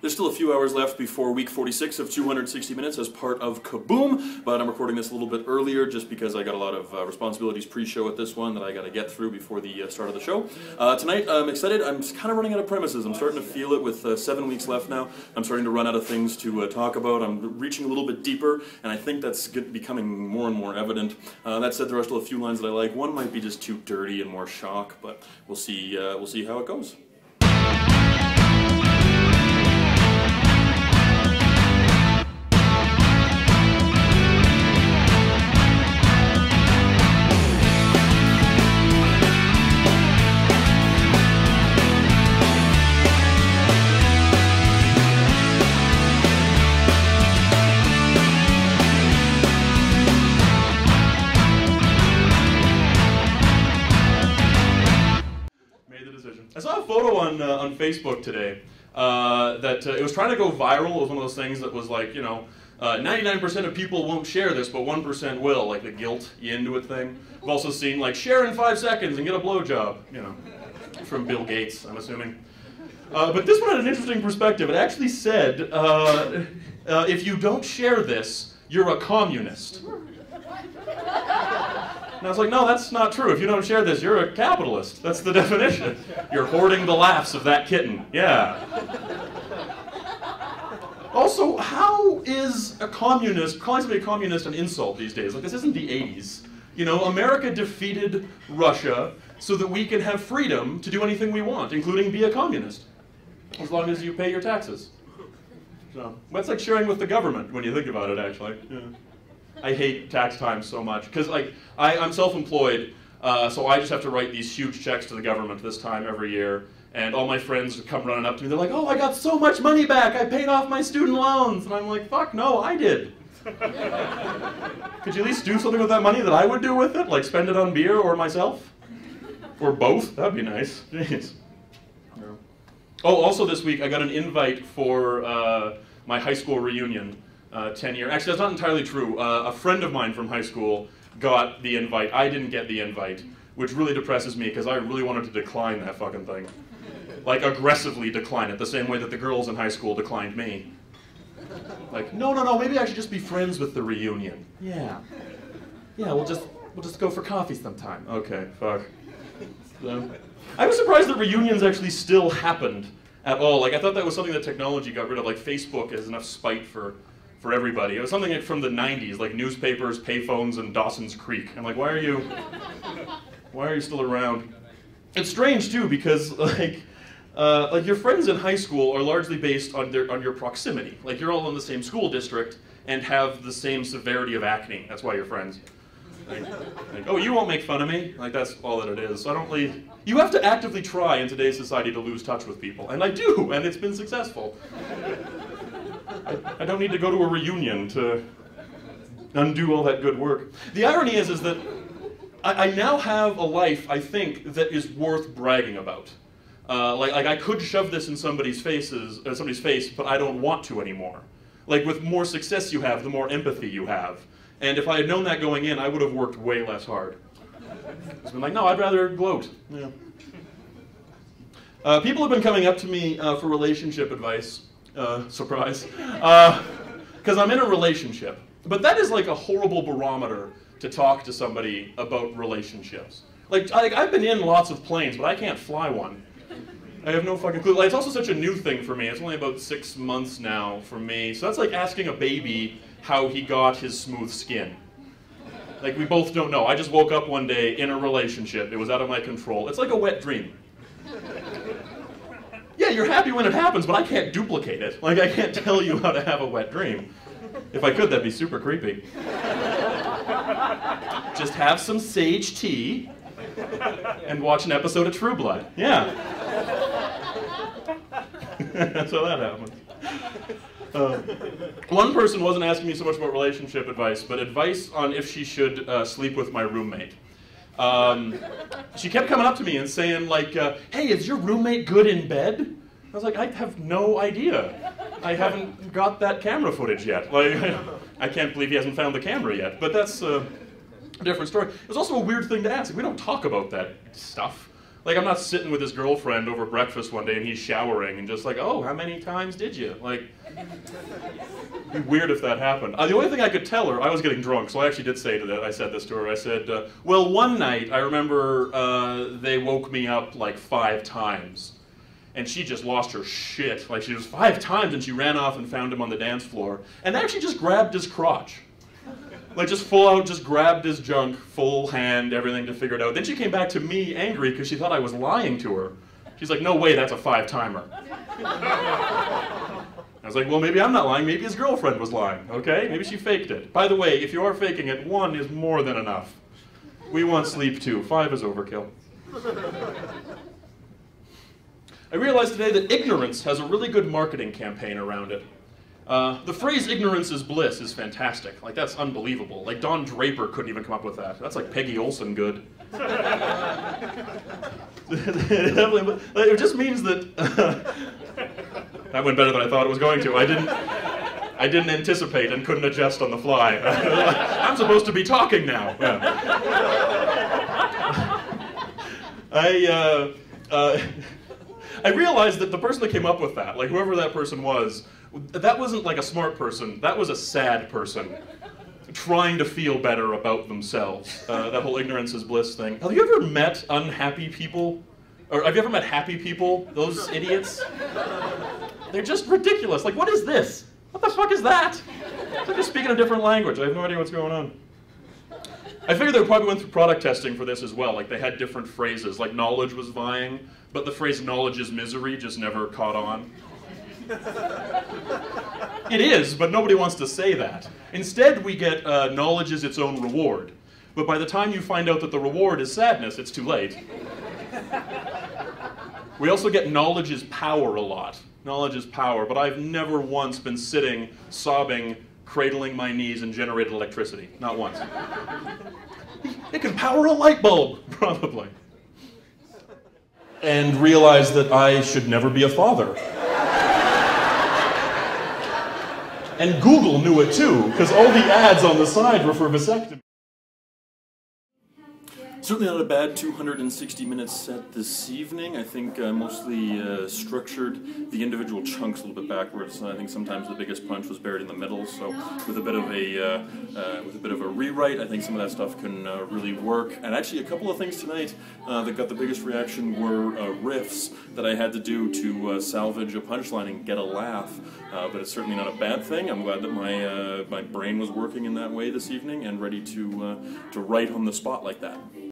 There's still a few hours left before week 46 of 260 Minutes as part of Kaboom, but I'm recording this a little bit earlier just because I got a lot of responsibilities pre-show at this one that I got to get through before the start of the show. Tonight, I'm excited. I'm kind of running out of premises. I'm starting to feel it with 7 weeks left now. I'm starting to run out of things to talk about. I'm reaching a little bit deeper, and I think that's becoming more and more evident. That said, there are still a few lines that I like. One might be just too dirty and more shock, but we'll see how it goes. I saw a photo on Facebook today that it was trying to go viral. It was one of those things that was like, 99% of people won't share this, but 1% will, like the guilt you into it thing. I've also seen like share in 5 seconds and get a blowjob, from Bill Gates, I'm assuming. But this one had an interesting perspective. It actually said, if you don't share this, you're a communist. And I was like, no, that's not true. If you don't share this, you're a capitalist. That's the definition. You're hoarding the laughs of that kitten. Yeah. Also, how is calling somebody a communist an insult these days? Like, this isn't the 80s. America defeated Russia so that we can have freedom to do anything we want, including be a communist, as long as you pay your taxes. So, that's like sharing with the government when you think about it, actually. Yeah. I hate tax time so much, because I'm self-employed, so I just have to write these huge checks to the government this time every year, and all my friends come running up to me, they're like, oh, I got so much money back, I paid off my student loans, and I'm like, fuck no, I did. Could you at least do something with that money that I would do with it, like spend it on beer or myself? Or both, that'd be nice. Jeez. No. Oh, also this week I got an invite for my high school reunion. 10-year. Actually, that's not entirely true. A friend of mine from high school got the invite. I didn't get the invite, which really depresses me because I really wanted to decline that fucking thing. Like, aggressively decline it, the same way that the girls in high school declined me. Like, no, maybe I should just be friends with the reunion. Yeah, we'll just go for coffee sometime. Okay, fuck. So, I was surprised that reunions actually still happened at all. Like, I thought that was something that technology got rid of. Like, Facebook has enough spite for everybody. It was something from the 90s, like newspapers, payphones, and Dawson's Creek. I'm like, why are you still around? It's strange too, because like your friends in high school are largely based on your proximity. Like, you're all in the same school district and have the same severity of acne. That's why you're friends. Like, oh, you won't make fun of me? Like, that's all that it is. So I don't really... You have to actively try in today's society to lose touch with people, and I do, and it's been successful. I don't need to go to a reunion to undo all that good work. The irony is that I now have a life, I think, that is worth bragging about. Like I could shove this in somebody's face, but I don't want to anymore. Like, with more success you have, the more empathy you have. And if I had known that going in, I would have worked way less hard. It's been like, no, I'd rather gloat. Yeah. People have been coming up to me for relationship advice. Surprise. Because I'm in a relationship. But that is like a horrible barometer to talk to somebody about relationships. Like, I've been in lots of planes, but I can't fly one. I have no fucking clue. Like, it's also such a new thing for me. It's only about 6 months now for me. So that's like asking a baby how he got his smooth skin. Like, we both don't know. I just woke up one day in a relationship. It was out of my control. It's like a wet dream. Yeah, you're happy when it happens, but I can't duplicate it. Like, I can't tell you how to have a wet dream. If I could, that'd be super creepy. Just have some sage tea and watch an episode of True Blood. Yeah. That's how that happens. One person wasn't asking me so much about relationship advice, but advice on if she should sleep with my roommate. She kept coming up to me and saying, like, hey, is your roommate good in bed? I was like, I have no idea. I haven't got that camera footage yet. Like, I can't believe he hasn't found the camera yet, but that's a different story. It was also a weird thing to ask. We don't talk about that stuff. Like, I'm not sitting with his girlfriend over breakfast one day and he's showering and just like, oh, how many times did you? Like, it'd be weird if that happened. The only thing I could tell her, I was getting drunk, so I actually did say to that, I said this to her, I said, well, one night, I remember they woke me up like 5 times. And she just lost her shit. Like, she was 5 times and she ran off and found him on the dance floor. And actually just grabbed his crotch. Like, just full out, just grabbed his junk, full hand, everything to figure it out. Then she came back to me angry because she thought I was lying to her. She's like, no way, that's a 5-timer. I was like, well, maybe I'm not lying, maybe his girlfriend was lying, okay? Maybe she faked it. By the way, if you are faking it, 1 is more than enough. We want sleep too. 5 is overkill. I realized today that ignorance has a really good marketing campaign around it. The phrase ignorance is bliss is fantastic. Like, that's unbelievable. Like, Don Draper couldn't even come up with that. That's like Peggy Olson good. It just means that... that went better than I thought it was going to. I didn't anticipate and couldn't adjust on the fly. I'm supposed to be talking now. Yeah. I realized that the person that came up with that, like whoever that person was, that wasn't like a smart person, that was a sad person trying to feel better about themselves. That whole ignorance is bliss thing. Have you ever met unhappy people? Or have you ever met happy people? Those idiots? They're just ridiculous. Like, what is this? What the fuck is that? It's like they're speaking a different language. I have no idea what's going on. I figured they probably went through product testing for this as well. Like, they had different phrases. Like, knowledge was vying, but the phrase knowledge is misery just never caught on. It is, but nobody wants to say that. Instead, we get knowledge is its own reward. But by the time you find out that the reward is sadness, it's too late. We also get knowledge is power a lot. Knowledge is power, but I've never once been sitting, sobbing, cradling my knees and generated electricity. Not once. It can power a light bulb, probably. And realized that I should never be a father. And Google knew it too, because all the ads on the side were for vasectomy. Certainly not a bad 260-minute set this evening. I think mostly structured the individual chunks a little bit backwards. I think sometimes the biggest punch was buried in the middle. So with a bit of a rewrite, I think some of that stuff can really work. And actually, a couple of things tonight that got the biggest reaction were riffs that I had to do to salvage a punchline and get a laugh. But it's certainly not a bad thing. I'm glad that my brain was working in that way this evening and ready to write on the spot like that.